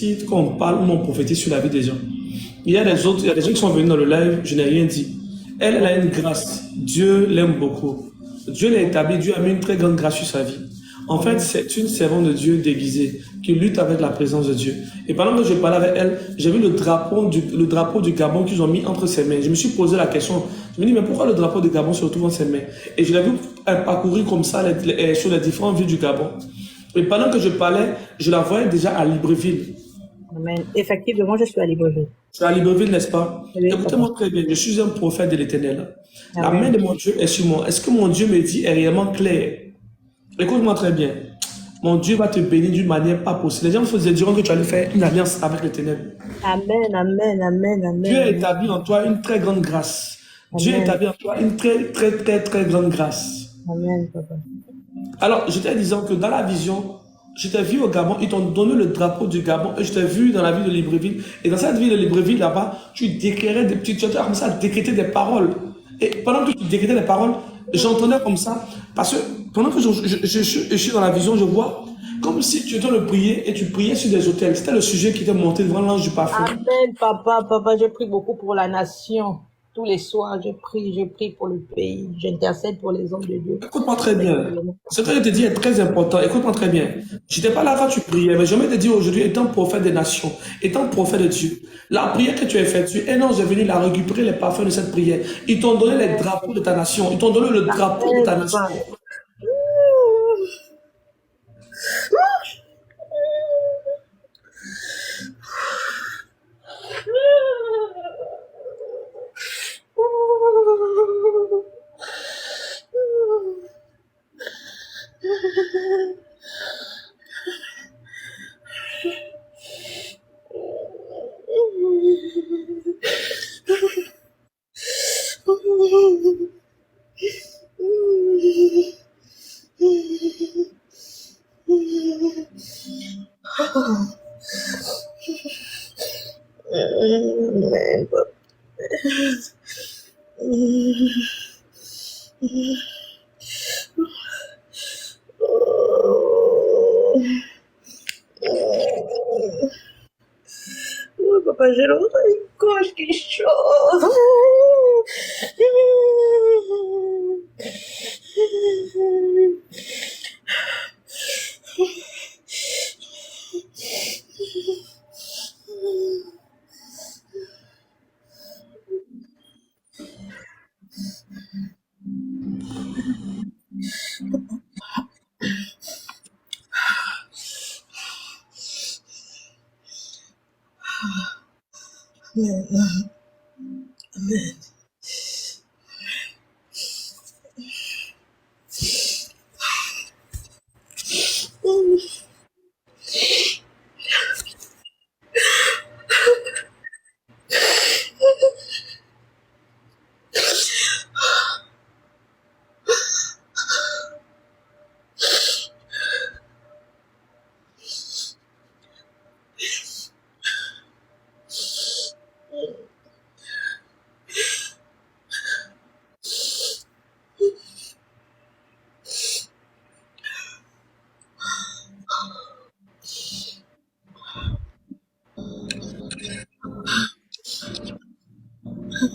prophétie, quand on parle, on prophétise sur la vie des gens. Il y a des autres, il y a des gens qui sont venus dans le live, je n'ai rien dit. Elle, elle a une grâce. Dieu l'aime beaucoup. Dieu l'a établi, Dieu a mis une très grande grâce sur sa vie. En fait, c'est une servante de Dieu déguisée qui lutte avec la présence de Dieu. Et pendant que je parlais avec elle, j'ai vu le drapeau du Gabon qu'ils ont mis entre ses mains. Je me suis posé la question. Je me dis, mais pourquoi le drapeau du Gabon se retrouve dans ses mains? Et je l'ai vu parcourir comme ça sur les différentes villes du Gabon. Et pendant que je parlais, je la voyais déjà à Libreville. Amen. Effectivement, je suis à Libreville. C'est à Libreville, n'est-ce pas? Oui, Écoutez-moi très bien, je suis un prophète de l'Éternel. La Amen. main de mon Dieu est sur moi. Est-ce que mon Dieu me dit est réellement clair? Écoute-moi très bien. Mon Dieu va te bénir d'une manière pas possible. Les gens se diront que tu allais faire une alliance avec l'Éternel. Amen, amen, amen, amen. Dieu a établi en toi une très grande grâce. Dieu a Amen. établi en toi une très grande grâce. Amen, papa. Alors, je t'ai disant que dans la vision, je t'ai vu au Gabon, ils t'ont donné le drapeau du Gabon et je t'ai vu dans la ville de Libreville. Et dans cette ville de Libreville, là-bas, tu déclarais des petites choses, tu as commencé à décréter des paroles. Et pendant que tu décrétais des paroles, j'entendais comme ça, parce que pendant que je suis dans la vision, je vois comme si tu étais en train de prier et tu priais sur des autels. C'était le sujet qui était monté devant l'ange du parfum. Amen, papa, je prie beaucoup pour la nation. Tous les soirs, je prie pour le pays. J'intercède pour les hommes de Dieu. Écoute-moi très bien. Ce que je te dis est très important. Écoute-moi très bien. Je n'étais pas là quand tu priais, mais je vais te dire aujourd'hui, étant prophète des nations, étant prophète de Dieu, la prière que tu as effectuée, un ange est venu la récupérer les parfums de cette prière. Ils t'ont donné les drapeaux de ta nation. Ils t'ont donné le drapeau de ta nation. Amen, papa. Oh, papa, j'ai l'oreille gauche qui chauffe. Amen. Amen.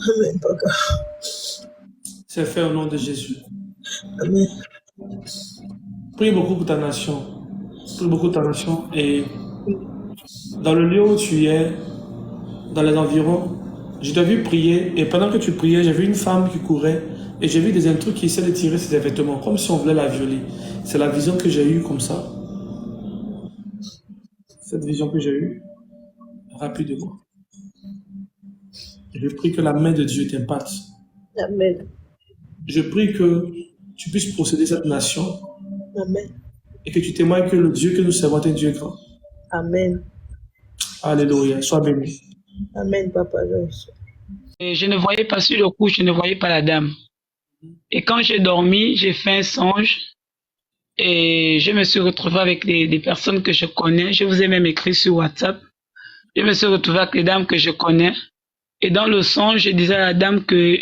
Amen, papa. C'est fait au nom de Jésus. Amen. Prie beaucoup pour ta nation. Prie beaucoup pour ta nation. Et dans le lieu où tu es, dans les environs, je t'ai vu prier. Et pendant que tu priais, j'ai vu une femme qui courait. Et j'ai vu des intrus qui essaient de tirer ses vêtements, comme si on voulait la violer. C'est la vision que j'ai eue comme ça. Cette vision que j'ai eue, rapidement. Je prie que la main de Dieu t'impacte. Amen. Je prie que tu puisses posséder cette nation Amen. et que tu témoignes que le Dieu que nous servons est un Dieu grand. Amen. Alléluia. Sois béni. Amen, papa. Et je ne voyais pas sur le coup, je ne voyais pas la dame. Et quand j'ai dormi, j'ai fait un songe et je me suis retrouvé avec des personnes que je connais. Je vous ai même écrit sur WhatsApp. Je me suis retrouvé avec les dames que je connais. Et dans le songe, je disais à la dame que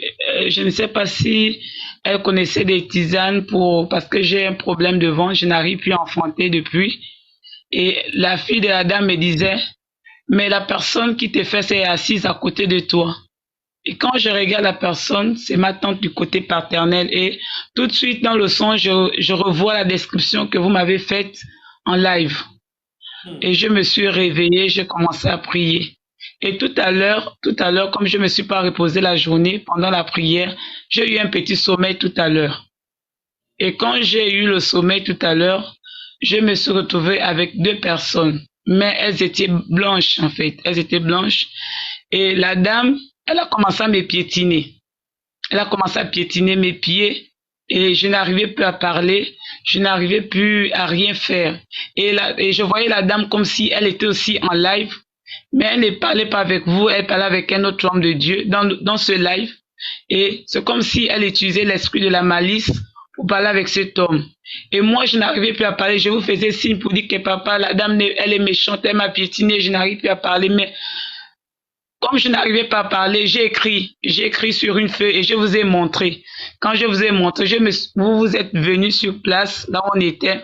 je ne sais pas si elle connaissait des tisanes parce que j'ai un problème de ventre, je n'arrive plus à enfanter depuis. Et la fille de la dame me disait mais la personne qui te fait ça est assise à côté de toi. Et quand je regarde la personne, c'est ma tante du côté paternel. Et tout de suite dans le songe, je revois la description que vous m'avez faite en live. Et je me suis réveillée, j'ai commencé à prier. Et tout à l'heure, comme je me suis pas reposé la journée pendant la prière, j'ai eu un petit sommeil tout à l'heure. Et quand j'ai eu le sommeil tout à l'heure, je me suis retrouvée avec 2 personnes. Mais elles étaient blanches en fait. Elles étaient blanches. Et la dame, elle a commencé à me piétiner. Elle a commencé à piétiner mes pieds. Et je n'arrivais plus à parler. Je n'arrivais plus à rien faire. Et je voyais la dame comme si elle était aussi en live. Mais elle ne parlait pas avec vous. Elle parlait avec un autre homme de Dieu dans ce live. Et c'est comme si elle utilisait l'esprit de la malice pour parler avec cet homme. Et moi, je n'arrivais plus à parler. Je vous faisais signe pour dire que papa, la dame, elle est méchante, elle m'a piétiné, je n'arrive plus à parler. Mais comme je n'arrivais pas à parler, j'ai écrit sur une feuille et je vous ai montré. Quand je vous ai montré, vous êtes venu sur place, là où on était.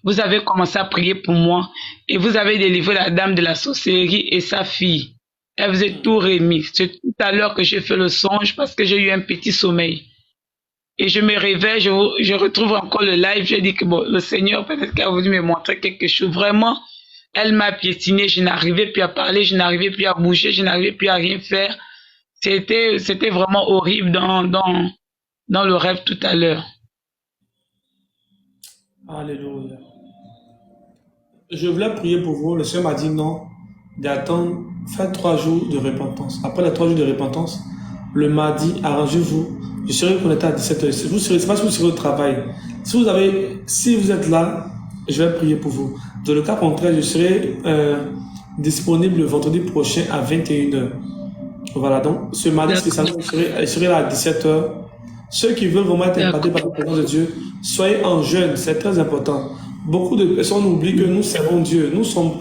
Vous avez commencé à prier pour moi et vous avez délivré la dame de la sorcellerie et sa fille. Elle vous a tout remis. C'est tout à l'heure que j'ai fait le songe parce que j'ai eu un petit sommeil. Et je me réveille, je retrouve encore le live, je dis que bon, le Seigneur peut-être qu'il a voulu me montrer quelque chose. Vraiment, elle m'a piétiné, je n'arrivais plus à parler, je n'arrivais plus à bouger, je n'arrivais plus à rien faire. C'était vraiment horrible dans le rêve tout à l'heure. Alléluia. Je voulais prier pour vous. Le Seigneur m'a dit non, d'attendre, faites 3 jours de repentance. Après les 3 jours de repentance, le mardi, arrangez-vous. Je serai connecté à 17h. Vous serez, c'est pas si vous serez au travail. Si vous êtes là, je vais prier pour vous. Dans le cas contraire, je serai disponible le vendredi prochain à 21h. Voilà, donc ce mardi, je serai là à 17h. Ceux qui veulent vraiment être impactés par la présence de Dieu, soyez en jeûne, c'est très important. Beaucoup de personnes oublient que nous servons Dieu, nous sommes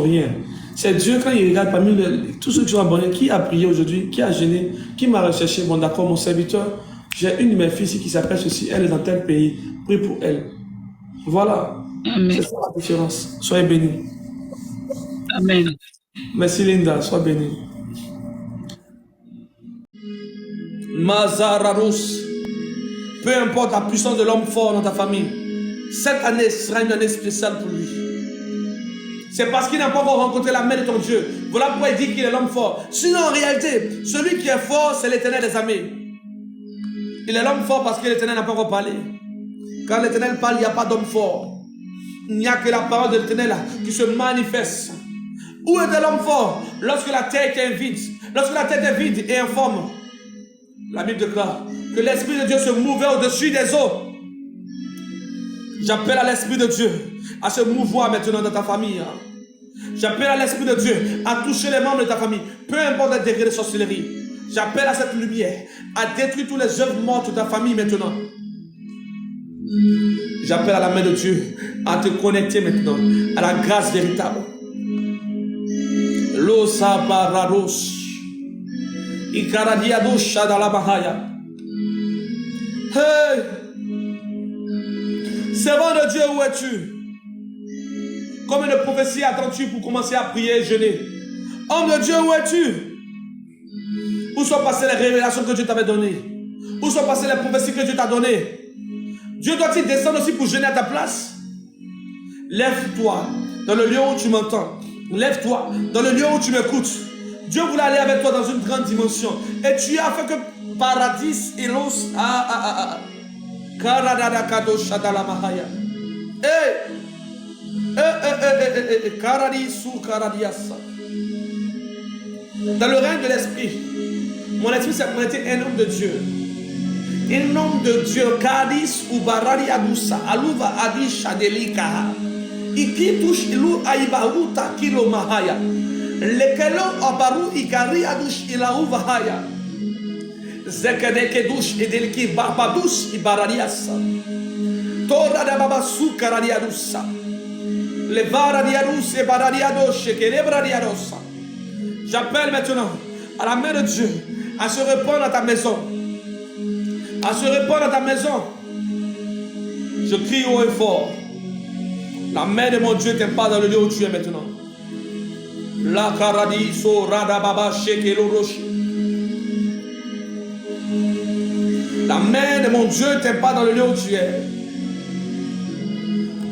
rien. C'est Dieu quand il regarde parmi tous ceux qui sont abonnés, qui a prié aujourd'hui, qui a gêné, qui m'a recherché. Bon d'accord, mon serviteur, j'ai une de mes filles ici qui s'appelle ceci, elle est dans tel pays, prie pour elle. Voilà, c'est ça la différence. Soyez bénis. Amen. Merci Linda, sois bénie. Mazararus. Peu importe la puissance de l'homme fort dans ta famille, cette année sera une année spéciale pour lui. C'est parce qu'il n'a pas encore rencontré la main de ton Dieu. Voilà pourquoi il dit qu'il est l'homme fort. Sinon, en réalité, celui qui est fort, c'est l'Éternel des armées. Il est l'homme fort parce que l'Éternel n'a pas encore parlé. Quand l'Éternel parle, il n'y a pas d'homme fort. Il n'y a que la parole de l'Éternel qui se manifeste. Où est l'homme fort? Lorsque la terre est vide. Lorsque la terre est vide et informe. La Bible déclare que l'Esprit de Dieu se mouvait au-dessus des eaux. J'appelle à l'Esprit de Dieu à se mouvoir maintenant dans ta famille. J'appelle à l'Esprit de Dieu à toucher les membres de ta famille, peu importe le degré de sorcellerie. J'appelle à cette lumière à détruire tous les œuvres mortes de ta famille maintenant. J'appelle à la main de Dieu à te connecter maintenant à la grâce véritable. Losa barados. Ikaradiadosha dans la bahaya. Hey! Servant de Dieu, où es-tu? Combien de prophéties attends-tu pour commencer à prier et jeûner? Homme de Dieu, où es-tu? Où sont passées les révélations que Dieu t'avait données? Où sont passées les prophéties que Dieu t'a données? Dieu doit-il descendre aussi pour jeûner à ta place? Lève-toi dans le lieu où tu m'entends. Lève-toi dans le lieu où tu m'écoutes. Dieu voulait aller avec toi dans une grande dimension. Et tu as fait que paradis et l'os. Dans le règne de l'esprit, mon esprit s'est prêté un homme de Dieu. Un homme de Dieu, Kadis ou Barari Adusa, Aluva Adish Adelika, Ikitush Ilu Aibaruta Kilo Mahaya, Lekelo Abaru Ikari Adush Ilau Vahaya, Zekedeke Dush Edelki Barbadus Ibarariasa, Tora de Babasu Karadiadusa, Levaradiadus et Baradiadosh et Kelebradiadosa. J'appelle maintenant à la main de Dieu à se répandre à ta maison. À se répandre à ta maison. Je crie haut et fort. La main de mon Dieu t'empare dans le lieu où tu es maintenant. La Karadiso Radababa Shekeloroshi. La main de mon Dieu t'aime pas dans le lieu où tu es.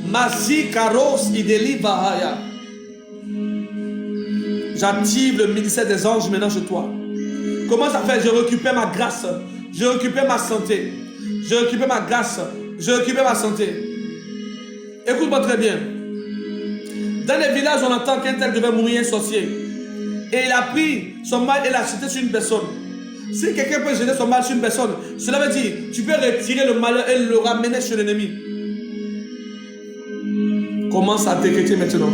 Masi Karos Ideli Bahaya. J'active le ministère des anges maintenant chez toi. Comment ça fait? Je récupère ma grâce. Je récupère ma santé. Je récupère ma grâce. Je récupère ma santé. Écoute-moi très bien. Dans les villages, on entend qu'un tel devait mourir, un sorcier. Et il a pris son mal et l'a jeté sur une personne. Si quelqu'un peut jeter son mal sur une personne, cela veut dire tu peux retirer le malheur et le ramener sur l'ennemi. Commence à décréter maintenant.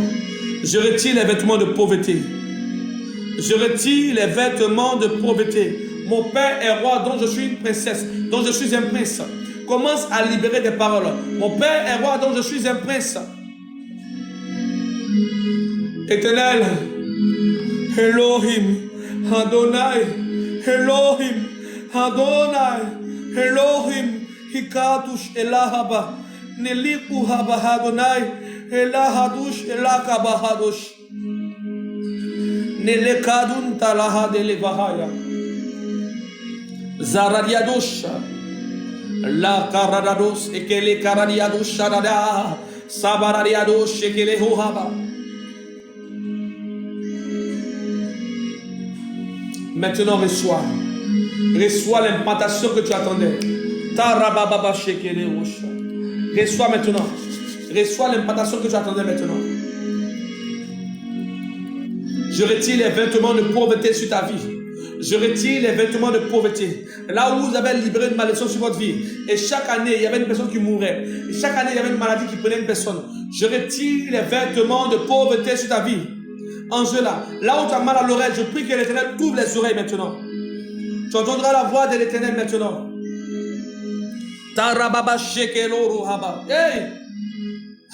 Je retire les vêtements de pauvreté. Je retire les vêtements de pauvreté. Mon père est roi, dont je suis une princesse, dont je suis un prince. Commence à libérer des paroles. Mon père est roi, dont je suis un prince. Éternel, Elohim, Adonai, Elohim, Adonai, Elohim, Hikatush, Elahaba, Neliku Haba Adonai, Elahadush, Elakabahadush, Nelekadun Talaha de Levahaya, Zaradiadosh, La Karadados, Ekele Karadiadosh, Sharada, Sabaradiadosh, Ekele Hohaba. Maintenant, reçois. Reçois l'implantation que tu attendais. Reçois maintenant. Reçois l'implantation que tu attendais maintenant. Je retire les vêtements de pauvreté sur ta vie. Je retire les vêtements de pauvreté. Là où vous avez libéré une malédiction sur votre vie. Et chaque année, il y avait une personne qui mourait. Et chaque année, il y avait une maladie qui prenait une personne. Je retire les vêtements de pauvreté sur ta vie. Angela, là où tu as mal à l'oreille, je prie que l'Éternel t'ouvre les oreilles maintenant. Tu entendras la voix de l'Éternel maintenant. Hey!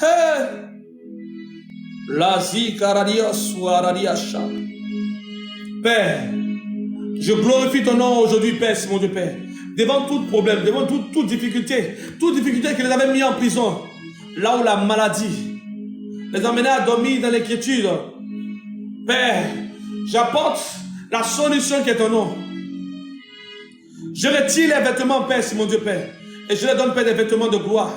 Hey! Père, je glorifie ton nom aujourd'hui, Père, c'est mon Dieu, Père. Devant tout problème, devant toute difficulté qui les avait mis en prison, là où la maladie les emmenait à dormir dans l'inquiétude. Père, j'apporte la solution qui est ton nom. Je retire les vêtements, Père, c'est mon Dieu, Père. Et je les donne, Père, des vêtements de gloire.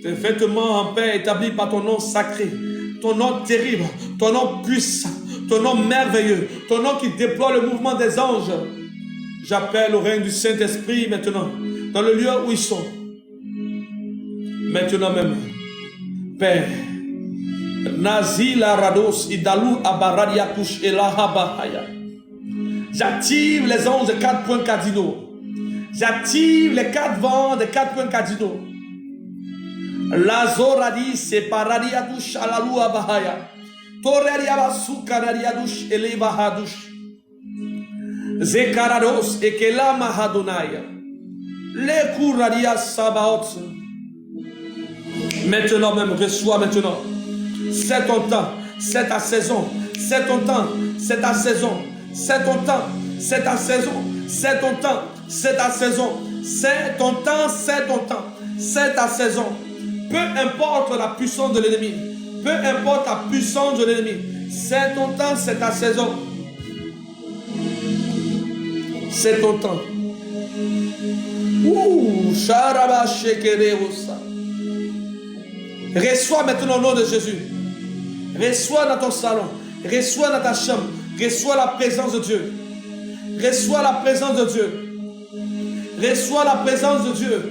Des vêtements en paix établis par ton nom sacré. Ton nom terrible, ton nom puissant, ton nom merveilleux, ton nom qui déploie le mouvement des anges. J'appelle au règne du Saint-Esprit maintenant, dans le lieu où ils sont. Maintenant même, Père, Nazila Rados Idalou Abaradia Kush Elahabahaya. J'active les anges de 4 points cardinaux. J'active les 4 vents de 4 points cardinaux. Lazoradi Separadia Dush Alalou Abahaya. Toreria Basukaradia Dush Elevahadush. Zekarados Ekela Mahadonaya. Les Kouradia Sabaot. Maintenant même, reçois maintenant. C'est ton temps, c'est ta saison. C'est ton temps, c'est ta saison. C'est ton temps, c'est ta saison. C'est ton temps, c'est ta saison. C'est ton temps, c'est ton temps. C'est ta saison. Peu importe la puissance de l'ennemi. Peu importe la puissance de l'ennemi. C'est ton temps, c'est ta saison. C'est ton temps. Ouh, Sharaba Shekereosa. Reçois maintenant au nom de Jésus. Reçois dans ton salon. Reçois dans ta chambre. Reçois la présence de Dieu. Reçois la présence de Dieu. Reçois la présence de Dieu.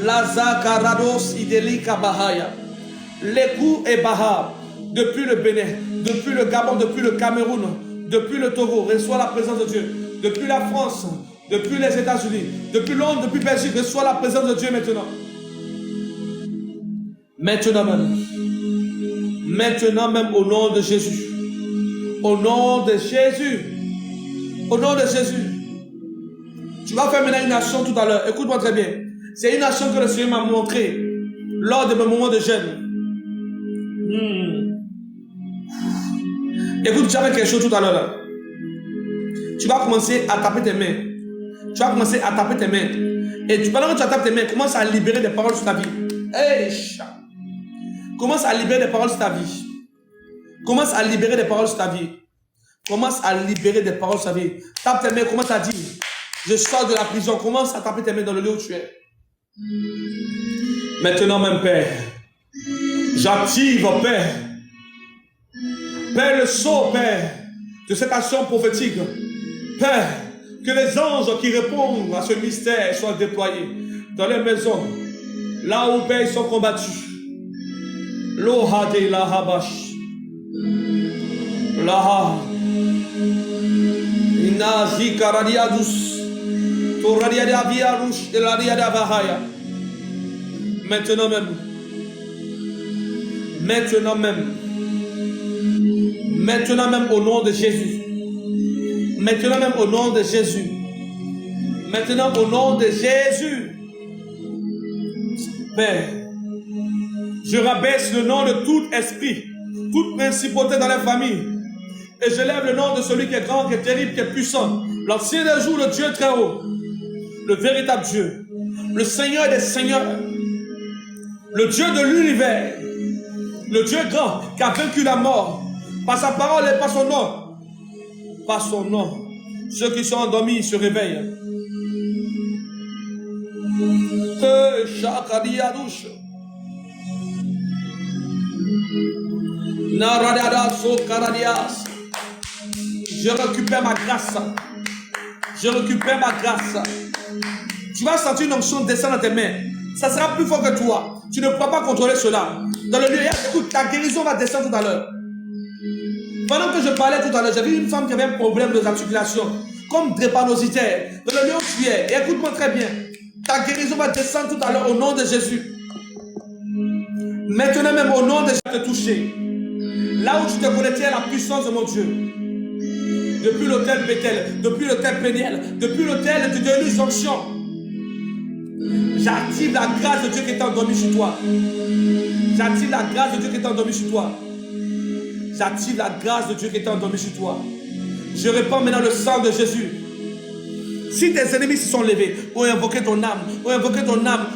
Lazakarados Idelika Bahaya. Lekou et Baha. Depuis le Bénin, depuis le Gabon, depuis le Cameroun, depuis le Togo. Reçois la présence de Dieu. Depuis la France, depuis les États-Unis, depuis Londres, depuis Belgique. Reçois la présence de Dieu maintenant. Maintenant même. Maintenant même au nom de Jésus. Au nom de Jésus. Au nom de Jésus. Tu vas faire maintenant une action tout à l'heure. Écoute-moi très bien. C'est une action que le Seigneur m'a montrée lors de mes moments de jeûne. Écoute, tu as fait quelque chose tout à l'heure. Tu vas commencer à taper tes mains. Tu vas commencer à taper tes mains. Et pendant que tu tapes tes mains, commence à libérer des paroles sur ta vie. Hey, commence à libérer des paroles sur ta vie. Commence à libérer des paroles sur ta vie. Commence à libérer des paroles sur ta vie. Tape tes mains, commence à dire, je sors de la prison. Commence à taper tes mains dans le lieu où tu es. Maintenant même, Père, j'active, Père. Père, le sceau, Père, de cette action prophétique. Père, que les anges qui répondent à ce mystère soient déployés dans les maisons, là où, Père, ils sont combattus. Lohade la habash. Laha. Inazi karadiadus. Toradiada viarush et la diada vahaya. Maintenant même. Maintenant même. Maintenant même au nom de Jésus. Maintenant même au nom de Jésus. Maintenant au nom de Jésus. Père, je rabaisse le nom de tout esprit, toute principauté dans la famille. Et je lève le nom de celui qui est grand, qui est terrible, qui est puissant. L'ancien des jours, le Dieu très haut. Le véritable Dieu. Le Seigneur des seigneurs. Le Dieu de l'univers. Le Dieu grand qui a vaincu la mort. Par sa parole et par son nom. Par son nom. Ceux qui sont endormis se réveillent. Je récupère ma grâce. Je récupère ma grâce. Tu vas sentir une onction descendre dans tes mains. Ça sera plus fort que toi. Tu ne pourras pas contrôler cela. Dans le lieu, écoute, ta guérison va descendre tout à l'heure. Pendant que je parlais tout à l'heure, j'ai vu une femme qui avait un problème de articulation, comme drépanocytaire. Dans le lieu où tu es, et écoute-moi très bien. Ta guérison va descendre tout à l'heure au nom de Jésus. Maintenant même au nom de Jésus, te toucher. Là où tu te connectais à la puissance de mon Dieu. Depuis l'hôtel Bethel, depuis l'hôtel Péniel, depuis l'hôtel de Dieu, une onction. J'active la grâce de Dieu qui est endormie sur toi. J'active la grâce de Dieu qui est endormie sur toi. J'active la grâce de Dieu qui est endormie sur toi. Je répands maintenant le sang de Jésus. Si tes ennemis se sont levés pour invoquer ton âme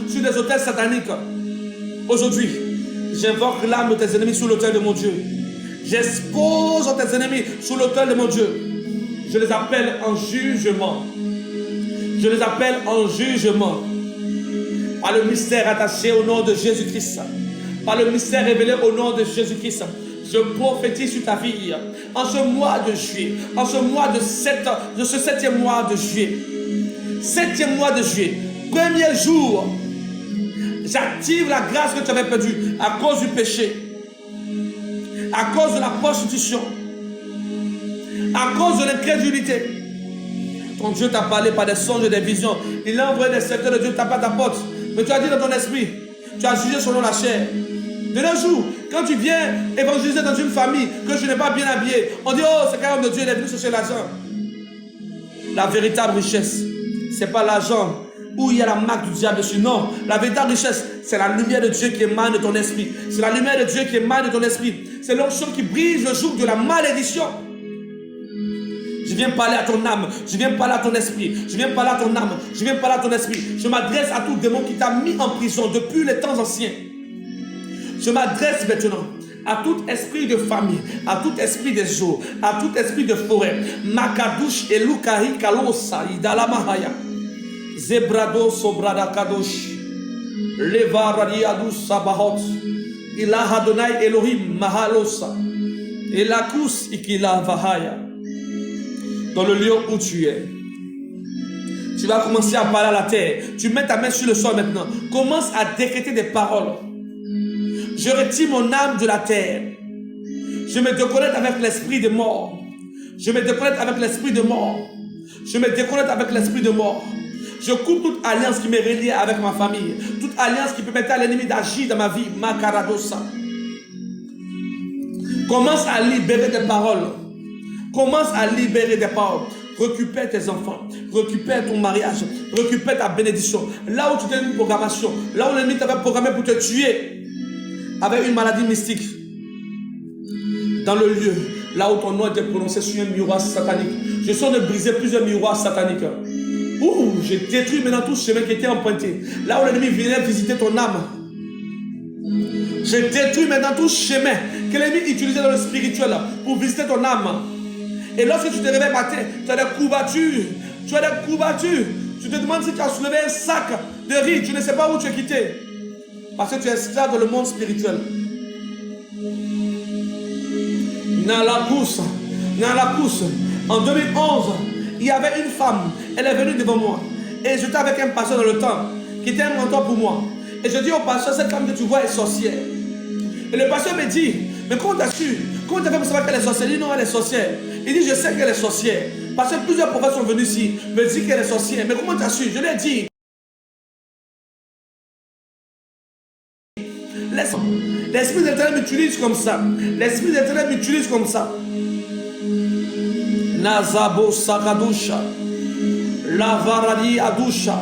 sur des autels sataniques, aujourd'hui, j'invoque l'âme de tes ennemis sur l'autel de mon Dieu. J'expose tes ennemis sur l'autel de mon Dieu. Je les appelle en jugement. Je les appelle en jugement. Par le mystère attaché au nom de Jésus-Christ. Par le mystère révélé au nom de Jésus-Christ. Je prophétise sur ta vie. En ce mois de juillet. En ce mois de ce 7e mois de juillet. 7e mois de juillet. Premier jour. J'active la grâce que tu avais perdue à cause du péché. À cause de la prostitution. À cause de l'incrédulité. Ton Dieu t'a parlé par des songes et des visions. Il a envoyé des secteurs de Dieu taper à ta porte. Mais tu as dit dans ton esprit, tu as jugé selon la chair. De nos jours, quand tu viens évangéliser dans une famille que je n'ai pas bien habillé, on dit, oh, c'est quand même de Dieu, il est venu chercher l'argent. La véritable richesse, ce n'est pas l'argent où il y a la marque du diable dessus. Non, la véritable richesse, c'est la lumière de Dieu qui émane de ton esprit. C'est la lumière de Dieu qui émane de ton esprit. C'est l'onction qui brise le joug de la malédiction. Je viens parler à ton âme, je viens parler à ton esprit, je viens parler à ton âme, je viens parler à ton esprit. Je m'adresse à tout démon qui t'a mis en prison depuis les temps anciens. Je m'adresse maintenant à tout esprit de famille, à tout esprit des eaux, à tout esprit de forêt. Makadouche et Lukahi Kalosa, Idala Mahaya. Zebrado Sobrada Kadosh. Leva Radiadou Sabahot. Ila Hadonai Elohim Mahalosa. Elakus Ikila Vahaya. Dans le lieu où tu es. Tu vas commencer à parler à la terre. Tu mets ta main sur le sol maintenant. Commence à décréter des paroles. Je retire mon âme de la terre. Je me déconnecte avec l'esprit de mort. Je me déconnecte avec l'esprit de mort. Je me déconnecte avec l'esprit de mort. Je coupe toute alliance qui me relie avec ma famille. Toute alliance qui permettait à l'ennemi d'agir dans ma vie. Makaradosa. Commence à libérer des paroles. Commence à libérer des paroles. Récupère tes enfants. Récupère ton mariage. Récupère ta bénédiction. Là où tu as une programmation. Là où l'ennemi t'avait programmé pour te tuer. Avec une maladie mystique. Dans le lieu. Là où ton nom était prononcé sur un miroir satanique. Je sens de briser plusieurs miroirs sataniques. Ouh, j'ai détruit maintenant tout ce chemin qui était emprunté. Là où l'ennemi venait visiter ton âme. Je détruis maintenant tout chemin que l'ennemi utilisait dans le spirituel pour visiter ton âme. Et lorsque tu te réveilles matin, tu as des courbatures. Tu as des courbatures. Tu te demandes si tu as soulevé un sac de riz. Tu ne sais pas où tu es quitté. Parce que tu es esclave dans le monde spirituel. Dans la course, en 2011, il y avait une femme. Elle est venue devant moi. Et j'étais avec un pasteur dans le temps qui était un mentor pour moi. Et je dis au pasteur, cette femme que tu vois est sorcière. Et le pasteur me dit, mais comment t'as su? Comment t'as fait pour savoir qu'elle est sorcière? Il dit non, elle est sorcière. Il dit, je sais qu'elle est sorcière. Parce que plusieurs prophètes sont venus ici, me disent qu'elle est sorcière. Mais comment t'as su? Je lui ai dit, l'Esprit d'Éternel m'utilise comme ça. L'Esprit d'Éternel m'utilise comme ça. Nazabo Sakadusha. Lavaradi Adusha.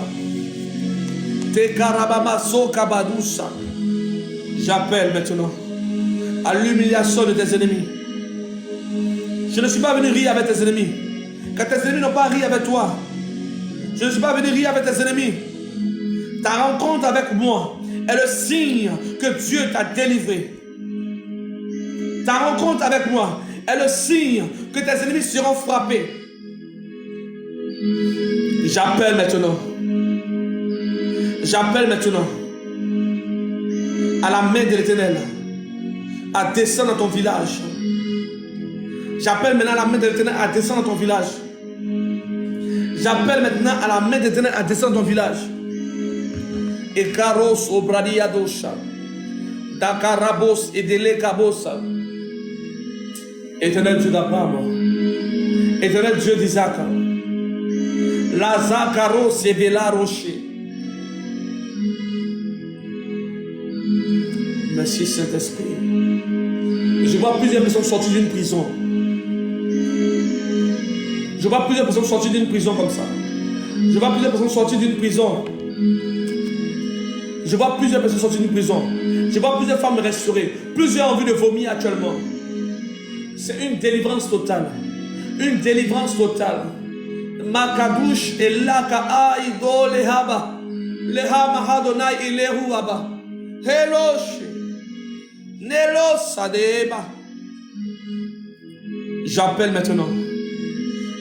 Tekarabama Sokabadusha. J'appelle maintenant à l'humiliation de tes ennemis. Je ne suis pas venu rire avec tes ennemis. Quand tes ennemis n'ont pas ri avec toi. Je ne suis pas venu rire avec tes ennemis. Ta rencontre avec moi est le signe que Dieu t'a délivré. Ta rencontre avec moi est le signe que tes ennemis seront frappés. J'appelle maintenant à la main de l'Éternel à descendre dans ton village. J'appelle maintenant à la main de l'Éternel à descendre dans ton village. J'appelle maintenant à la main de l'Éternel à descendre dans ton village. Et Karos Obradiadosha. Dakarabos et Delekabosa. Éternel Dieu d'Abraham. Éternel Dieu d'Isaac. Lazakaros et Bela Rocher. Merci Saint-Esprit. Je vois plusieurs personnes sortir d'une prison. Je vois plusieurs personnes sortir d'une prison comme ça. Je vois plusieurs personnes sortir d'une prison. Je vois plusieurs personnes sortir d'une prison. Je vois plusieurs femmes restaurées. Plusieurs ont envie de vomir actuellement. C'est une délivrance totale. Une délivrance totale. Makadouche et laka aido lehaba. Lehama hadonai ilehu aba. Heloche. Nelo sadeba. J'appelle maintenant.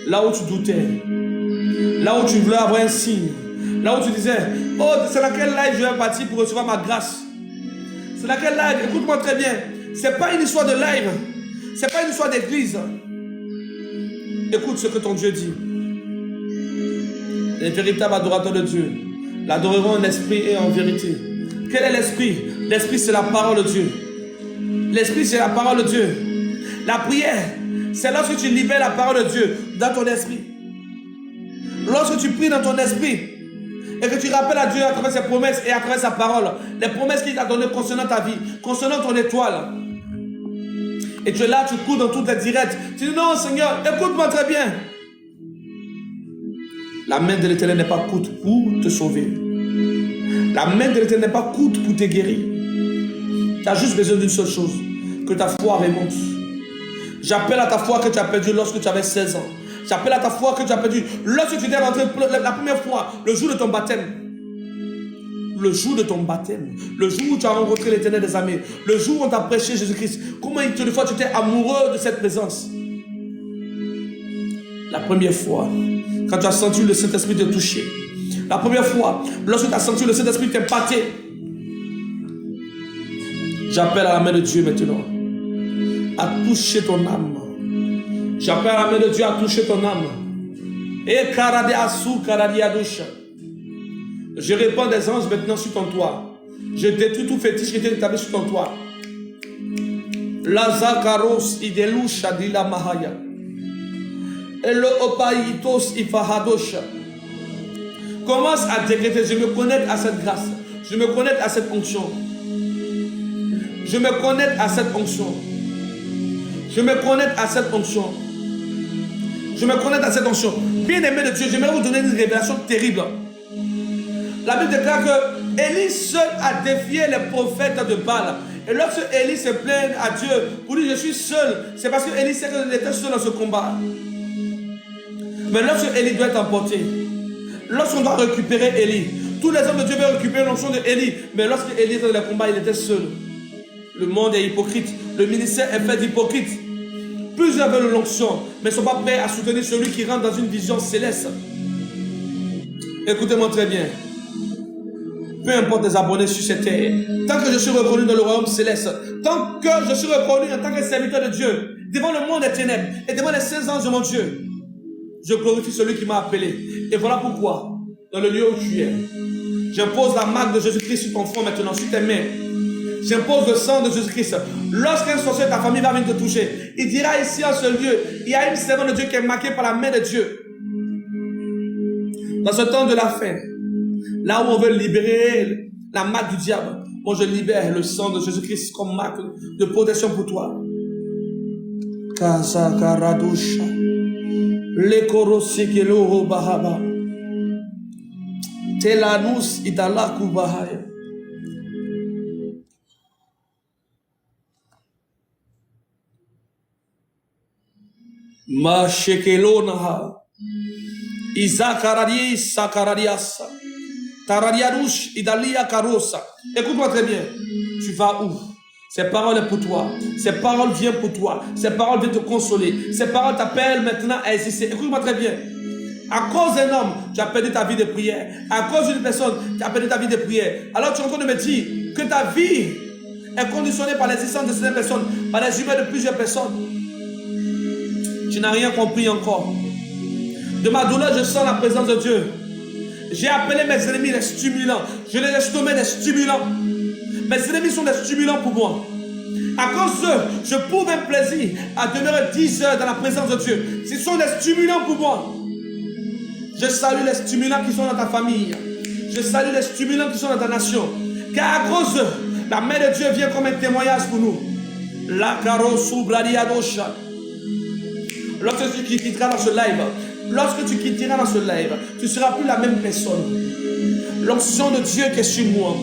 Là où tu doutais. Là où tu voulais avoir un signe. Là où tu disais, oh, c'est laquelle live je vais partir pour recevoir ma grâce. C'est laquelle live, écoute-moi très bien. C'est pas une histoire de live. C'est pas une histoire d'église. Écoute ce que ton Dieu dit. Les véritables adorateurs de Dieu l'adoreront en esprit et en vérité. Quel est l'esprit? L'esprit, c'est la parole de Dieu. L'esprit, c'est la parole de Dieu. La prière, c'est lorsque tu libères la parole de Dieu dans ton esprit. Lorsque tu pries dans ton esprit et que tu rappelles à Dieu à travers ses promesses et à travers sa parole, les promesses qu'il t'a données concernant ta vie, concernant ton étoile. Et tu es là, tu cours dans toutes les directs. Tu dis non Seigneur, écoute-moi très bien. La main de l'Éternel n'est pas courte pour te sauver. La main de l'Éternel n'est pas courte pour te guérir. Tu as juste besoin d'une seule chose, que ta foi remonte. J'appelle à ta foi que tu as perdue lorsque tu avais 16 ans. J'appelle à ta foi que tu as perdue lorsque tu étais rentré la première fois, le jour de ton baptême. Le jour de ton baptême. Le jour où tu as rencontré l'Éternel des armées. Le jour où on t'a prêché Jésus-Christ. Comment une fois tu étais amoureux de cette présence. La première fois, quand tu as senti le Saint-Esprit te toucher. La première fois, lorsque tu as senti le Saint-Esprit t'impacter. J'appelle à la main de Dieu maintenant à toucher ton âme. J'appelle à la main de Dieu à toucher ton âme. Et karade asu karadi adusha. Je répands des anges maintenant sur ton toit. Je détruis tout fétiche qui était établi sur ton toit. Lazakaros idelusha dila mahaya. Elo opaitos ifahadosha. Commence à décréter. Je me connecte à cette grâce. Je me connecte à cette onction. Je me connecte à cette onction. Je me connecte à cette onction. Je me connecte à cette onction. Bien-aimé de Dieu, j'aimerais vous donner une révélation terrible. La Bible déclare que Élie seul a défié les prophètes de Baal. Et lorsque Élie se plaint à Dieu pour dire je suis seul, c'est parce que Élie sait qu'il était seul dans ce combat. Mais lorsque Élie doit être emporté, lorsqu'on doit récupérer Élie, tous les hommes de Dieu veulent récupérer l'onction de Élie. Mais lorsque Élie était dans le combat, il était seul. Le monde est hypocrite. Le ministère est fait d'hypocrites. Plusieurs veulent l'onction, mais ne sont pas prêts à soutenir celui qui rentre dans une vision céleste. Écoutez-moi très bien. Peu importe les abonnés sur cette terre, tant que je suis reconnu dans le royaume céleste, tant que je suis reconnu en tant que serviteur de Dieu, devant le monde des ténèbres et devant les saints anges de mon Dieu, je glorifie celui qui m'a appelé. Et voilà pourquoi, dans le lieu où tu es, j'impose la marque de Jésus-Christ sur ton front maintenant, sur tes mains. J'impose le sang de Jésus-Christ. Lorsqu'un sorcier de ta famille va venir te toucher, il dira ici en ce lieu, il y a une servante de Dieu qui est marquée par la main de Dieu. Dans ce temps de la fin, là où on veut libérer la marque du diable, moi je libère le sang de Jésus-Christ comme marque de protection pour toi. Kazakaradusha, lekorosikelo bahaba, telanus idalaku bahaya. Ma shekelonaha, Isakaradi sakaradiasa, taradiarush idalia karosa. Écoute-moi très bien. Tu vas où? Ces paroles sont pour toi. Ces paroles viennent pour toi. Ces paroles viennent te consoler. Ces paroles t'appellent maintenant à exister. Écoute-moi très bien. À cause d'un homme, tu as perdu ta vie de prière. À cause d'une personne, tu as perdu ta vie de prière. Alors tu es en train de me dire que ta vie est conditionnée par l'existence de certaines personnes, par les humeurs de plusieurs personnes. Tu n'as rien compris encore. De ma douleur, je sens la présence de Dieu. J'ai appelé mes ennemis les stimulants. Je les ai nommés des stimulants. Mes ennemis sont des stimulants pour moi. À cause d'eux, je prouve un plaisir à demeurer 10 heures dans la présence de Dieu. Ce sont des stimulants pour moi. Je salue les stimulants qui sont dans ta famille. Je salue les stimulants qui sont dans ta nation. Car à cause d'eux, la main de Dieu vient comme un témoignage pour nous. La carosse bladiadosha. Lorsque tu quitteras dans ce live, tu ne seras plus la même personne. L'onction de Dieu qui est sur moi,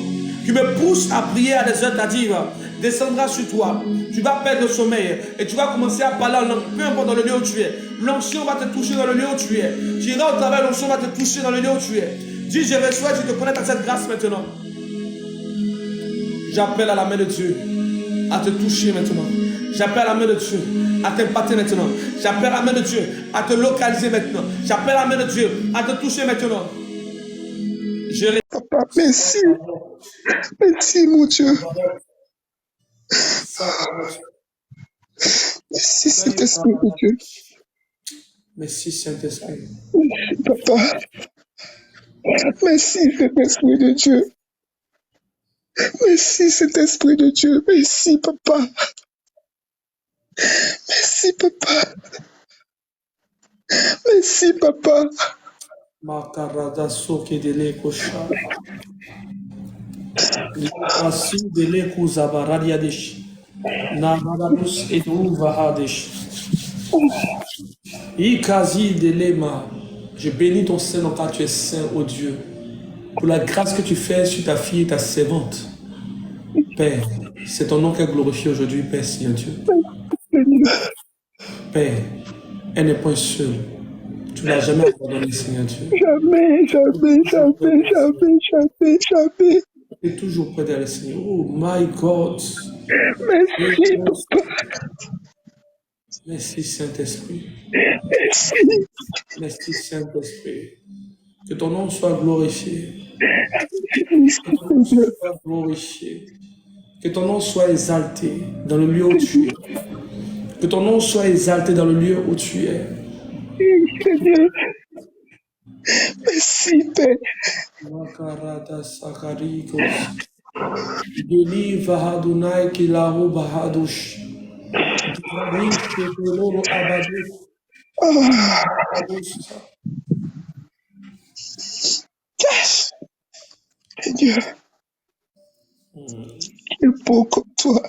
qui me pousse à prier à des heures tardives, descendra sur toi. Tu vas perdre le sommeil et tu vas commencer à parler en langue, peu importe dans le lieu où tu es. L'onction va te toucher dans le lieu où tu es. Tu iras au travail, l'onction va te toucher dans le lieu où tu es. Dis, je reçois, je te connais à cette grâce maintenant. J'appelle à la main de Dieu à te toucher maintenant. J'appelle à la main de Dieu à t'impacter maintenant. J'appelle à la main de Dieu à te localiser maintenant. J'appelle à la main de Dieu à te toucher maintenant. Papa, merci. Merci, mon Dieu. Merci, Saint-Esprit de Dieu. Merci, Saint-Esprit. Papa. Merci, Saint-Esprit de Dieu. Merci, Saint-Esprit de Dieu. Merci, Papa. Merci, Papa. Merci, Papa. Makarada soke dele kosha. Asi dele kuzabaradiadesh. Naradus edu vahadesh. Ikazi delema. Je bénis ton Saint car tu es saint, ô Dieu, pour la grâce que tu fais sur ta fille et ta servante. Père, c'est ton nom qui est glorifié aujourd'hui, Père, Seigneur Dieu. Père, elle n'est point seule. Tu ne l'as jamais abandonnée, Seigneur Dieu. Jamais, jamais, jamais, jamais, jamais, jamais. Tu es toujours près d'elle, Seigneur. Oh my God. Merci, Papa. Merci, Saint-Esprit. Merci. Merci, Saint-Esprit. Que ton nom soit glorifié. Que ton nom soit glorifié. Que ton nom soit exalté dans le lieu où tu es. Que ton nom soit exalté dans le lieu où tu es. Seigneur. Merci, Père. Makarada sakarikos. Deli vahadunai kilahu bahadush. Yes. Seigneur. Qui est beau comme toi.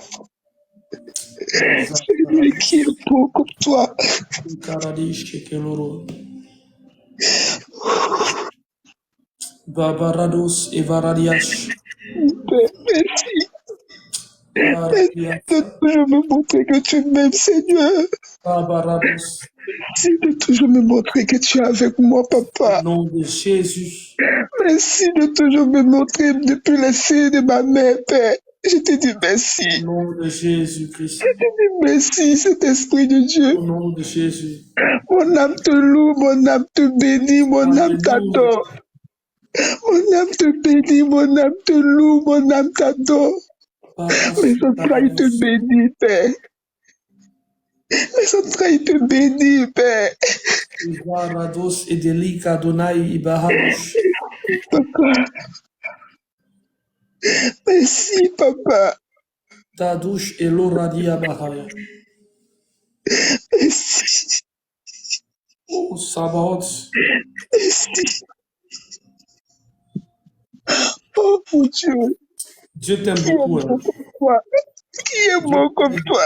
Seigneur, qui est beau comme toi. Babarados et Varadiash. Merci. Merci de toujours me montrer que tu m'aimes, Seigneur. Babarados. Merci de toujours me montrer que tu es avec moi, Papa. Au nom de Jésus. Merci de toujours me montrer depuis le sein de ma mère, Père. Je te dis merci. Au nom de Jésus-Christ. Je te dis merci, cet esprit de Dieu. Au nom de Jésus. Mon âme te loue, mon âme te bénit, mon âme Alléluia. t'adore. Mon âme te bénit, mon âme te loue, mon âme t'adore. Mes entrailles te bénissent, Père. Mes entrailles te bénissent, Père. Ibarados Edelika Adonai Ibahadosh. Papa. Merci, Papa. Tadush Eloradia Bahaya. Merci. Oh, Sabaoth. Merci. Oh, mon Dieu. Dieu t'aime Qui est beaucoup. bon Hein. comme toi? Qui est bon comme toi?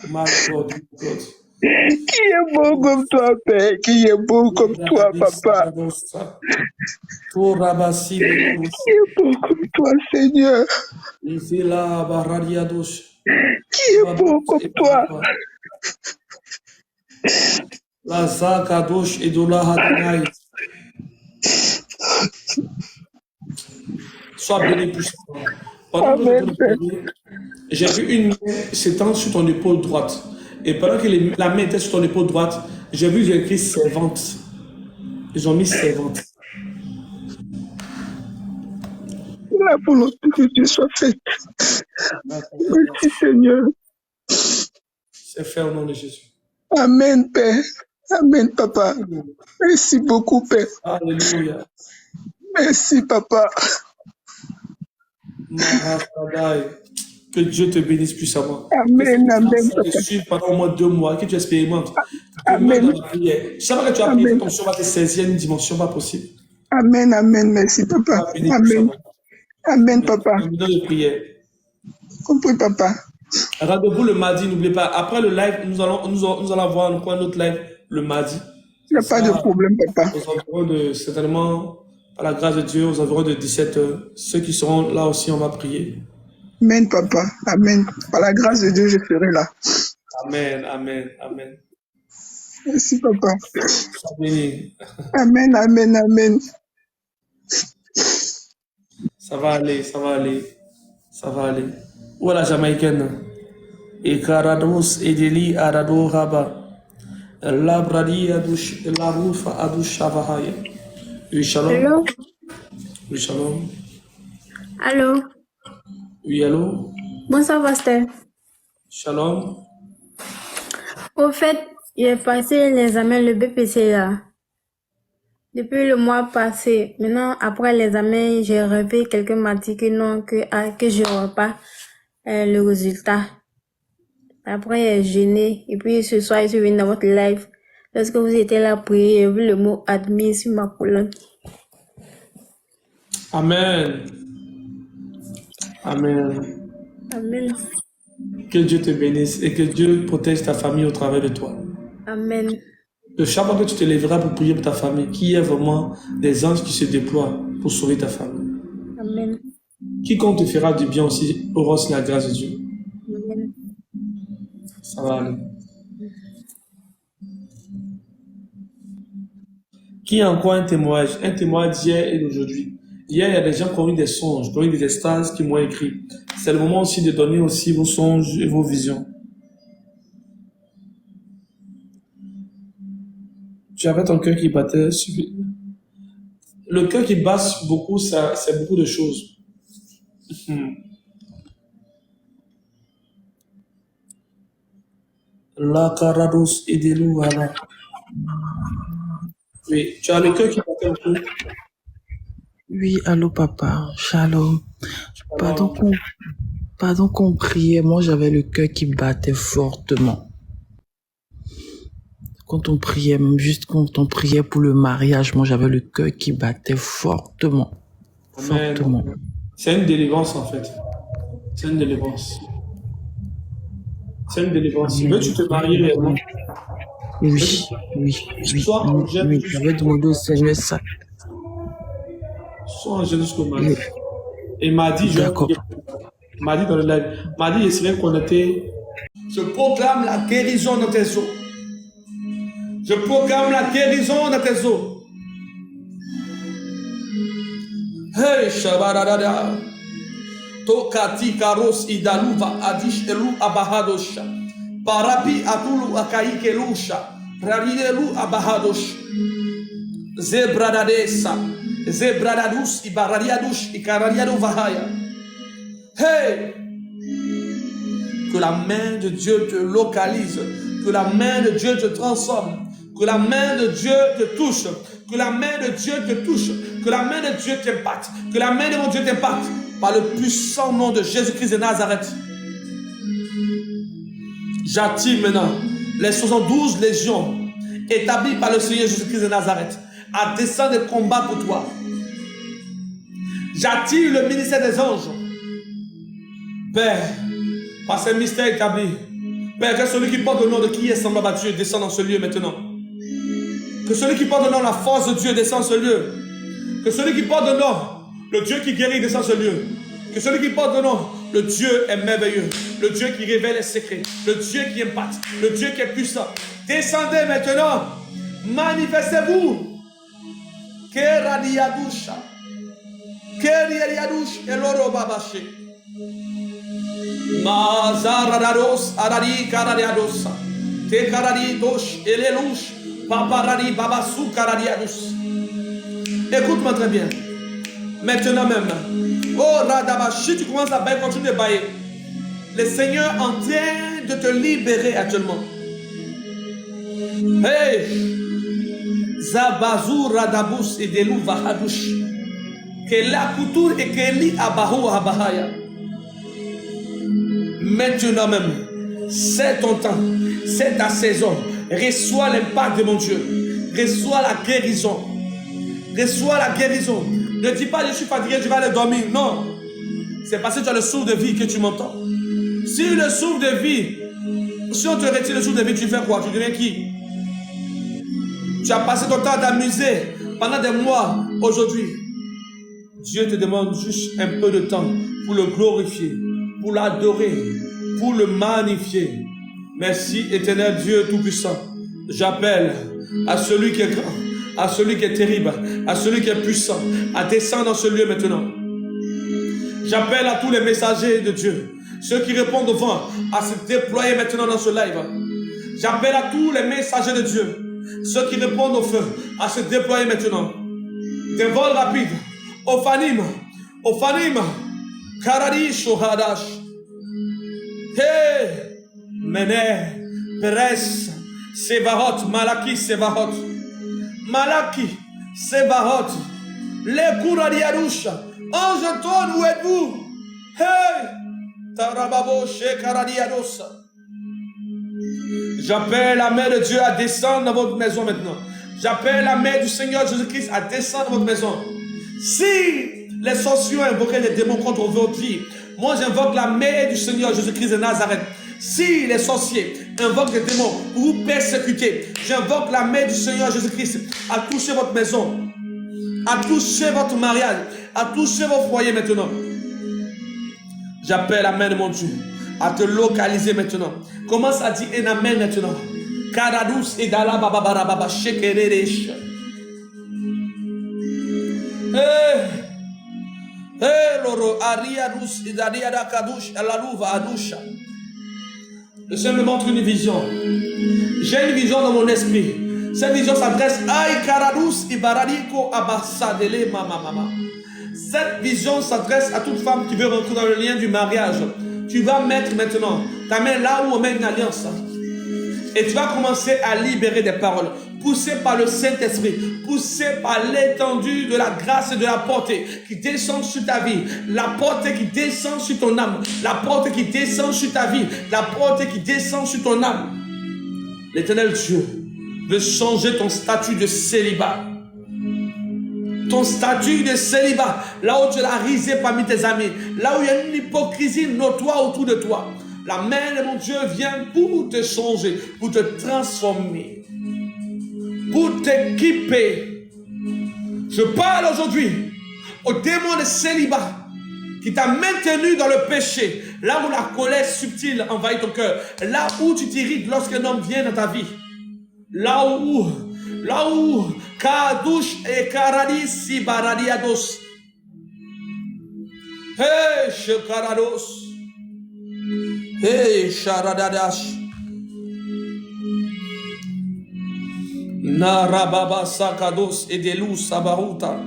My God, my God. Qui est bon comme toi, Père? Qui est bon comme toi, Papa? Pour Rabassi, Qui est bon comme toi, Seigneur? Vila Baradiados. Qui est bon comme toi? La Zakadosh et Dola Hadonai. Sois béni puissamment. Pendant que Amen, Père. j'ai vu une main s'étendre sur ton épaule droite. Et pendant que la main était sur ton épaule droite, j'ai vu écrit servante. Ils ont mis servante. La volonté de Dieu soit faite. Merci, Seigneur. C'est fait au nom de Jésus. Amen, Père. Amen, Papa. Merci beaucoup, Père. Alléluia. Merci, Papa. Que Dieu te bénisse puissamment. Amen, amen, Que tu suives pendant au moins 2 mois, que tu expérimentes. Que même dans la prière. Chaque fois que tu as prié, ton son va te saisir une dimension pas possible. Amen, amen, merci, Papa. Amen. Amen, Papa. De prière. Compris, Papa. Rendez-vous le mardi, n'oubliez pas. Après le live, nous allons avoir un autre live le mardi. Il n'y a pas de problème, Papa. Aux environs de, certainement, par la grâce de Dieu, aux environs de 17h. Ceux qui seront là aussi, on va prier. Amen, Papa. Amen. Par la grâce de Dieu, je serai là. Amen, amen, amen. Merci, Papa. Sois béni. Amen, amen, amen. Ça va aller, ça va aller. Ça va aller. Où est la Jamaïcaine? Et Karados Edeli Arado Raba. Labradi Adush, la Rufa Adush Shavahaya. Oui, shalom. Allô? Oui, shalom. Allô? Oui, allô? Bonsoir, pasteur. Shalom. Au fait, j'ai passé l'examen, le BPC là. Depuis le mois passé. Maintenant, après l'examen, j'ai rêvé, quelqu'un m'a dit que non, que je n'aurai pas le résultat. Après, j'ai gêné. Et puis, ce soir, je suis venue dans votre live. Lorsque vous étiez là pour prier, j'ai vu le mot admis sur ma colonne. Amen. Amen. Amen. Que Dieu te bénisse et que Dieu protège ta famille au travers de toi. Amen. Que chaque fois que tu te lèveras pour prier pour ta famille, qu'il y ait vraiment des anges qui se déploient pour sauver ta famille. Amen. Quiconque te fera du bien aussi aura aussi la grâce de Dieu. Amen. Ça va aller. Qui a encore un témoignage d'hier et d'aujourd'hui. Hier, il y a des gens qui ont eu des songes, qui ont eu des extases, qui m'ont écrit. C'est le moment aussi de donner aussi vos songes et vos visions. Tu avais ton cœur qui battait. Le cœur qui bat beaucoup, c'est beaucoup de choses. La carados et des loups, voilà. Oui, tu as le cœur qui battait beaucoup. Oui, allô papa, shalom. Pendant qu'on priait, moi j'avais le cœur qui battait fortement. Quand on priait, même juste quand on priait pour le mariage, moi j'avais le cœur qui battait fortement. Amen. Fortement. C'est une délivrance en fait. C'est une délivrance. C'est une délivrance. Si veux-tu te marier réellement? Oui. J'avais demandé au Seigneur ça. Sois en Jésus jusqu'au mariage. Et m'a dit, m'a dit dans le live, m'a dit, je serai connecté. Je proclame la guérison dans tes os. Je proclame la guérison dans tes os. Hey, Shabadadada. Tokati karos idaluva adish elu abahadosha. Parapi atulu akaikelusha. Radidelu abahadosh. Zebradadesa. Zebradadus ibaradiadush ikaradiadu vahaya. Hey! Que la main de Dieu te localise. Que la main de Dieu te transforme. Que la main de Dieu te touche. Que la main de Dieu te touche. Que la main de Dieu t'impacte. Que la main de mon Dieu t'impacte. Par le puissant nom de Jésus-Christ de Nazareth. J'attire maintenant les 72 légions établies par le Seigneur Jésus-Christ de Nazareth à descendre et combattre pour toi. J'attire le ministère des anges. Père, par ce mystère établi, Père, que celui qui porte le nom de qui est semblable à Dieu descende dans ce lieu maintenant. Que celui qui porte le nom de la force de Dieu descende dans ce lieu. Que celui qui porte le nom, le Dieu qui guérit descend dans ce lieu. Que celui qui porte le nom, le Dieu est merveilleux. Le Dieu qui révèle les secrets. Le Dieu qui impacte. Le Dieu qui est puissant. Descendez maintenant. Manifestez-vous. Keradiadusha. Keriadiadush eloro babashi. Mazaradados aradi karadiados. Te karadidos elelush. Paparadi babasu karadiadus. Écoute-moi très bien. Maintenant même. Oh Radabashi, tu commences à bailler, continue de bailler. Le Seigneur est en train de te libérer actuellement. Hey! Zabazu Radabus et Delou Vahadush. Que la couture et que li abahu abahaya. Maintenant même, c'est ton temps, c'est ta saison. Reçois l'impact de mon Dieu. Reçois la guérison. Reçois la guérison. Ne dis pas je suis fatigué, je vais aller dormir. Non. C'est parce que tu as le souffle de vie que tu m'entends. Si le souffle de vie, si on te retire le souffle de vie, tu fais quoi? Tu deviens qui? Tu as passé ton temps à t'amuser pendant des mois. Aujourd'hui, Dieu te demande juste un peu de temps pour le glorifier, pour l'adorer, pour le magnifier. Merci, éternel Dieu Tout-Puissant. J'appelle à celui qui est grand, à celui qui est terrible, à celui qui est puissant, à descendre dans ce lieu maintenant. J'appelle à tous les messagers de Dieu, ceux qui répondent au vent, à se déployer maintenant dans ce live. J'appelle à tous les messagers de Dieu, ceux qui répondent au feu, à se déployer maintenant. Des vols rapides, Ophanim, Karadi Shohadash. Hey, Mene, Peres, Sevahot, Malaki, Sevahot. Malaki, Sebahot, les Kouradiadoucha, Ange Ton, où êtes-vous? Hey, Tarababo, Shekaradiados. J'appelle la main de Dieu à descendre dans votre maison maintenant. J'appelle la main du Seigneur Jésus-Christ à descendre dans votre maison. Si les sorciers ont invoqué les démons contre votre vie, moi j'invoque la main du Seigneur Jésus-Christ de Nazareth. Si les sorciers invoquent des démons pour vous persécuter, j'invoque la main du Seigneur Jésus-Christ à toucher votre maison, à toucher votre mariage, à toucher vos foyers maintenant. J'appelle la main de mon Dieu à te localiser maintenant. Commence à dire un amen maintenant. Karadous et dala bababara baba shekereresh. Loro ariadus et dariada kadush elaluva adusha. Le Seigneur me montre une vision. J'ai une vision dans mon esprit. Cette vision s'adresse à Ikaradus Ibaradiko Abassadele Mama. Cette vision s'adresse à toute femme qui veut rentrer dans le lien du mariage. Tu vas mettre maintenant ta main là où on met une alliance. Et tu vas commencer à libérer des paroles. Poussé par le Saint-Esprit, poussé par l'étendue de la grâce et de la portée qui descend sur ta vie, la portée qui descend sur ton âme, la portée qui descend sur ta vie, la portée qui descend sur ton âme. L'Éternel Dieu veut changer ton statut de célibat. Ton statut de célibat, là où tu l'as risé parmi tes amis, là où il y a une hypocrisie notoire autour de toi. La main de mon Dieu vient pour te changer, pour te transformer, pour t'équiper. Je parle aujourd'hui au démon de célibat qui t'a maintenu dans le péché, là où la colère subtile envahit ton cœur, là où tu t'irrites lorsqu'un homme vient dans ta vie, là où Kadush et Karadis Baradiados. Hey, Shekarados. Hey, Sharadadash. Narababa Sakados et Delou Sabaruta.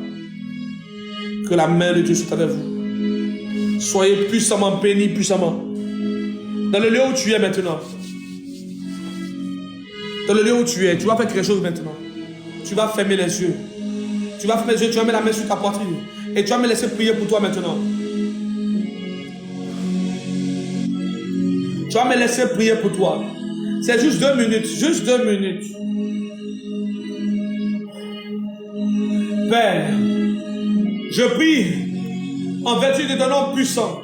Que la main de Dieu soit avec vous. Soyez puissamment bénis, puissamment. Dans le lieu où tu es maintenant. Dans le lieu où tu es, tu vas faire quelque chose maintenant. Tu vas fermer les yeux. Tu vas fermer les yeux, tu vas mettre la main sur ta poitrine. Et tu vas me laisser prier pour toi maintenant. Tu vas me laisser prier pour toi. C'est juste 2 minutes. Juste 2 minutes. Père, je prie en vertu de ton nom puissant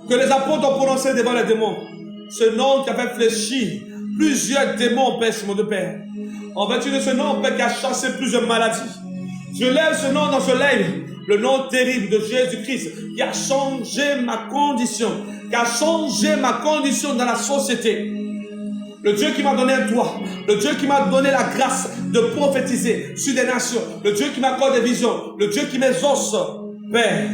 que les apôtres ont prononcé devant les démons. Ce nom qui avait fléchi plusieurs démons, Père, c'est mon Dieu, Père. En vertu de ce nom, Père, qui a chassé plusieurs maladies. Je lève ce nom dans ce live, le nom terrible de Jésus-Christ, qui a changé ma condition, qui a changé ma condition dans la société. Le Dieu qui m'a donné un toit, le Dieu qui m'a donné la grâce de prophétiser sur des nations, le Dieu qui m'accorde des visions, le Dieu qui m'exauce. Père,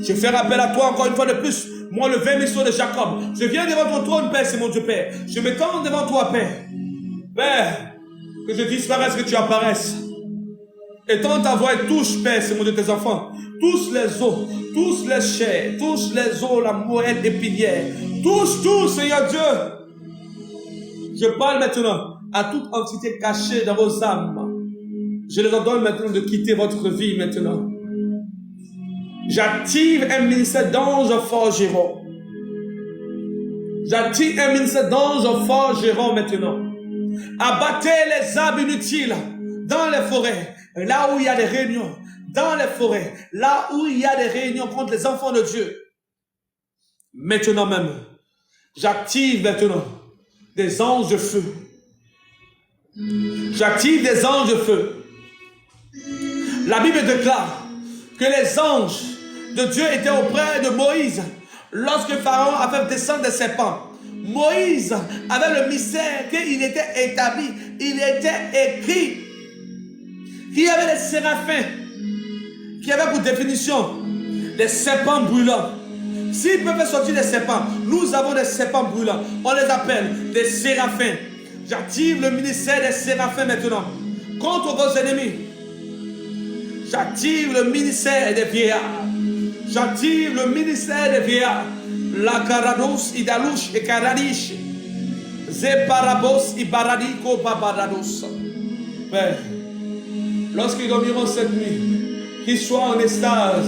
je fais appel à toi encore une fois de plus. Moi, le vermisseau de Jacob, je viens devant ton trône, Père, c'est mon Dieu, Père. Je m'étends devant toi, Père. Père, que je disparaisse, que tu apparaisses. Étends ta voix et touche, Père, c'est mon Dieu, tes enfants. Touche les os, touche les chairs, touche les os, la moelle épinière. Touche tout, Seigneur Dieu. Je parle maintenant à toute entité cachée dans vos âmes. Je les ordonne maintenant de quitter votre vie maintenant. J'active un ministère d'anges forgerons. J'active un ministère d'anges forgerons maintenant. Abattez les arbres inutiles dans les forêts, là où il y a des réunions, dans les forêts, là où il y a des réunions contre les enfants de Dieu. Maintenant même, j'active maintenant des anges de feu. J'active des anges de feu. La Bible déclare que les anges de Dieu étaient auprès de Moïse lorsque Pharaon avait descendu des serpents. Moïse avait le mystère qu'il était établi, il était écrit qu'il y avait des séraphins qui avaient pour définition des serpents brûlants. S'ils peuvent sortir des serpents, nous avons des serpents brûlants. On les appelle des séraphins. J'active le ministère des séraphins maintenant contre vos ennemis. J'active le ministère des vieillards. J'active le ministère des vieillards. La Karados, Idalouche et Karadish. Zeparabos, Ibaradiko, Babarados. Père, lorsqu'ils dormiront cette nuit, qu'ils soient en extase.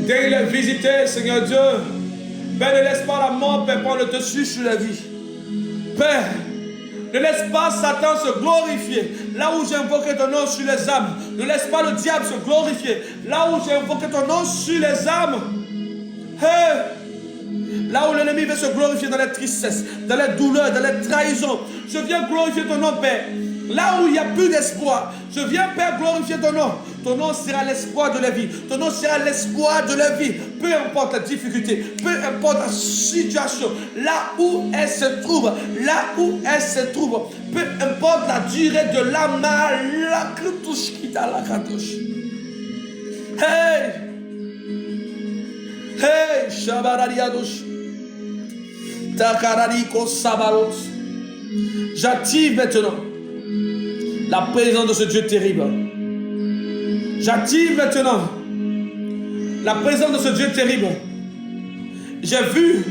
Dès qu'il est visité, Seigneur Dieu, Père, ne laisse pas la mort, Père, prendre le dessus sur la vie. Père, ne laisse pas Satan se glorifier. Là où j'ai invoqué ton nom sur les âmes, ne laisse pas le diable se glorifier. Là où j'ai invoqué ton nom sur les âmes, hey, là où l'ennemi veut se glorifier dans les tristesses, dans les douleurs, dans les trahisons, je viens glorifier ton nom, Père. Là où il n'y a plus d'espoir, je viens, Père, glorifier ton nom. Ton nom sera l'espoir de la vie. Ton nom sera l'espoir de la vie. Peu importe la difficulté, peu importe la situation, là où elle se trouve, peu importe la durée de la malakritouche qui t'a la katouche. Hey! Hey! Shabaradiadouche. Takarariko Sabaros. J'active maintenant la présence de ce Dieu terrible. J'active maintenant la présence de ce Dieu terrible. J'ai vu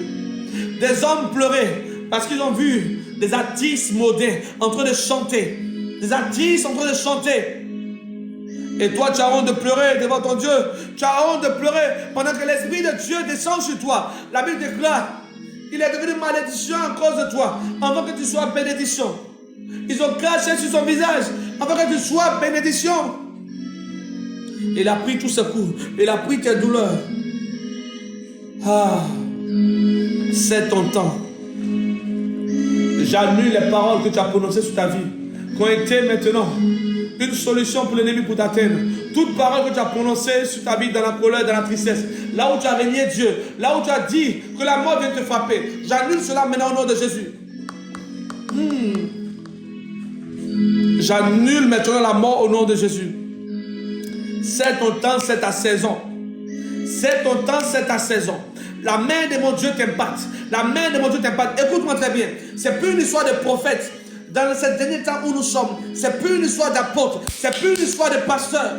des hommes pleurer parce qu'ils ont vu des artistes modernes en train de chanter. Des artistes en train de chanter. Et toi, tu as honte de pleurer devant ton Dieu. Tu as honte de pleurer pendant que l'Esprit de Dieu descend sur toi. La Bible déclare qu'il est devenu malédiction à cause de toi, avant que tu sois bénédiction. Ils ont craché sur son visage afin que tu sois bénédiction. Il a pris tous ses coups. Il a pris tes douleurs. Ah, c'est ton temps. J'annule les paroles que tu as prononcées sur ta vie, qui ont été maintenant une solution pour l'ennemi pour t'atteindre. Toute parole que tu as prononcée sur ta vie dans la colère, dans la tristesse, là où tu as régné Dieu, là où tu as dit que la mort vient te frapper, j'annule cela maintenant au nom de Jésus. J'annule maintenant la mort au nom de Jésus. C'est ton temps, c'est ta saison. C'est ton temps, c'est ta saison. La main de mon Dieu t'impacte. La main de mon Dieu t'impacte. Écoute-moi très bien. C'est plus une histoire de prophète. Dans ce dernier temps où nous sommes, c'est plus une histoire d'apôtre. C'est plus une histoire de pasteur.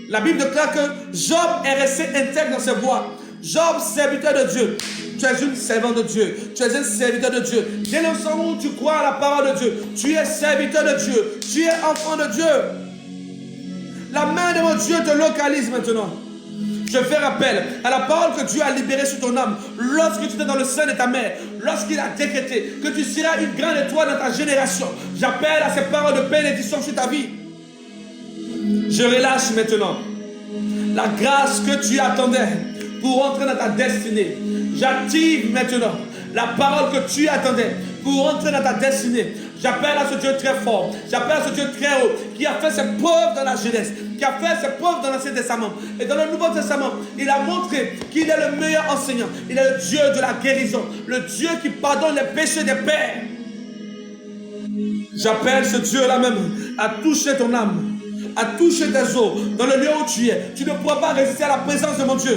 La Bible déclare que Job est resté intègre dans ses voies. Job, serviteur de Dieu. Tu es une servante de Dieu. Tu es un serviteur de Dieu. Dès l'instant où tu crois à la parole de Dieu, tu es serviteur de Dieu. Tu es enfant de Dieu. La main de mon Dieu te localise maintenant. Je fais rappel à la parole que Dieu a libérée sur ton âme. Lorsque tu étais dans le sein de ta mère, lorsqu'il a décrété que tu seras une grande étoile dans ta génération, j'appelle à ces paroles de bénédiction sur ta vie. Je relâche maintenant la grâce que tu attendais pour entrer dans ta destinée. J'active maintenant la parole que tu attendais pour entrer dans ta destinée. J'appelle à ce Dieu très fort, j'appelle à ce Dieu très haut, qui a fait ses preuves dans la jeunesse, qui a fait ses preuves dans l'Ancien Testament. Et dans le Nouveau Testament, il a montré qu'il est le meilleur enseignant. Il est le Dieu de la guérison, le Dieu qui pardonne les péchés des pères. J'appelle ce Dieu-là même à toucher ton âme, à toucher tes os, dans le lieu où tu es. Tu ne pourras pas résister à la présence de mon Dieu.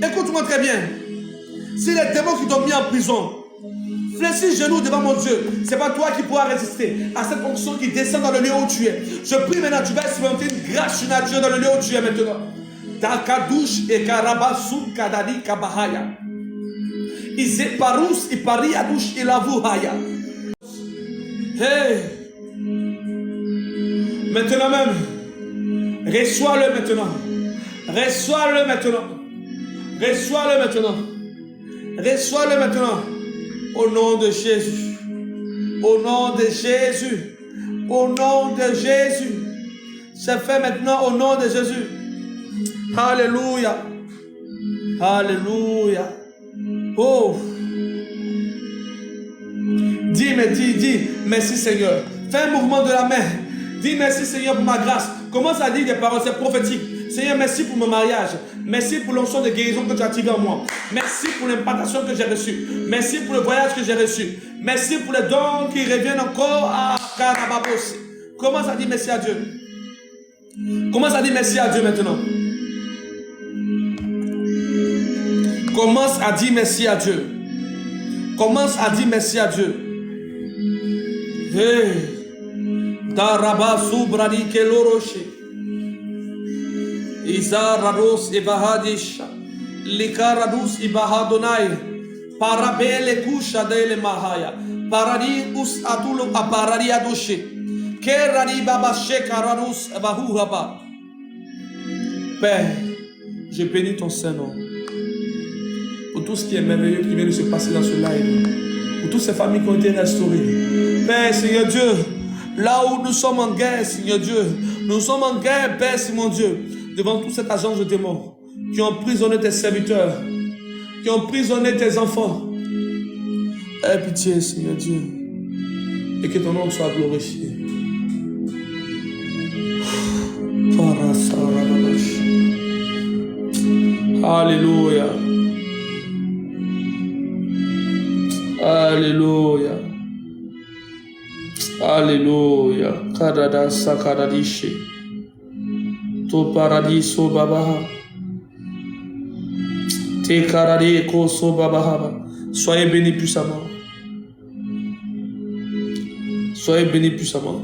Écoute-moi très bien. Si les démons qui t'ont mis en prison, fléchis genoux devant mon Dieu, c'est pas toi qui pourras résister à cette onction qui descend dans le lieu où tu es. Je prie maintenant, tu vas expérimenter une grâce surnaturelle dans le lieu où tu es maintenant. Takadouche et Karabasou Kadadi Kabahaya. Ise Parous et Pariadouche et Lavouhaya. Hey! Maintenant même, reçois-le maintenant. Reçois-le maintenant. Reçois-le maintenant. Reçois-le maintenant. Au nom de Jésus. Au nom de Jésus. Au nom de Jésus. C'est fait maintenant au nom de Jésus. Alléluia. Alléluia. Oh. Dis, merci Seigneur. Fais un mouvement de la main. Dis merci Seigneur pour ma grâce. Commence à dire des paroles, c'est prophétique. Seigneur, merci pour mon mariage. Merci pour l'onction de guérison que tu as tiré en moi. Merci pour l'impartation que j'ai reçue. Merci pour le voyage que j'ai reçu. Merci pour les dons qui reviennent encore à Karababos. Commence à dire merci à Dieu. Commence à dire merci à Dieu maintenant. Commence à dire merci à Dieu. Commence à dire merci à Dieu. Hey. Tarabasu bradi keloroche. Izarados ibahadisha. Likaradus ibahadonai. Parabele kusha dele mahaya. Paradi us atulo aparadi adoshe. Keradi babashe karadus bahuhaba. Père, je bénis ton Saint-Nom pour tout ce qui est merveilleux qui vient de se passer dans ce live, pour toutes ces familles qui ont été restaurées. Père, Seigneur Dieu, là où nous sommes en guerre, Seigneur Dieu, nous sommes en guerre, Père, c'est mon Dieu, devant toute cette agence de démons qui ont emprisonné tes serviteurs, qui ont emprisonné tes enfants. Aie pitié, Seigneur Dieu, et que ton nom soit glorifié. Alléluia. Alléluia. Alléluia. Kadada sakadadishi. To paradiso babaha. Te karade koso babaha. Soyez bénis puissamment. Soyez bénis puissamment.